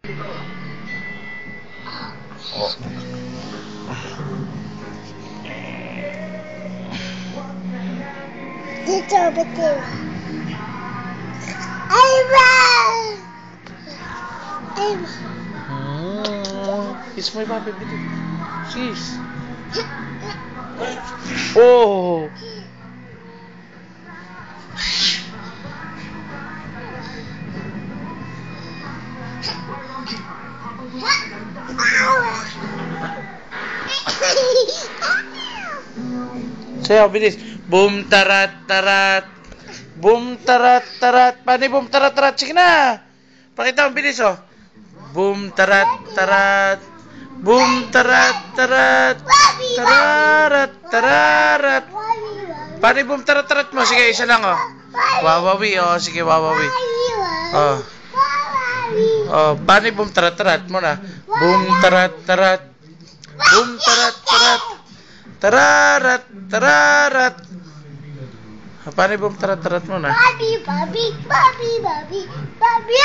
Oh. Dito, betul. Aywa! Kiss mo yung papi, bitin. Kiss. Oh! Sayaw, bilis. Boom, tarat, tarat. Boom, tarat, tarat. Paano yung boom, tarat, tarat? Sige na. Pakita mo, bilis, oh. Boom, tarat, tarat. Boom, tarat, tarat. Tararat, tararat. Paano yung boom, tarat, tarat mo? Sige, isa lang, oh. Wawawi, oh. Sige, wawawi. Oh. Oh, paano yung boom, tarat, tarat mo na? Boom, tarat, tarat. Boom, tarat, tarat. Tararat, tararat. Paano yung boom, tarat, tarat mo na? Babi, babi, babi, babi, babi.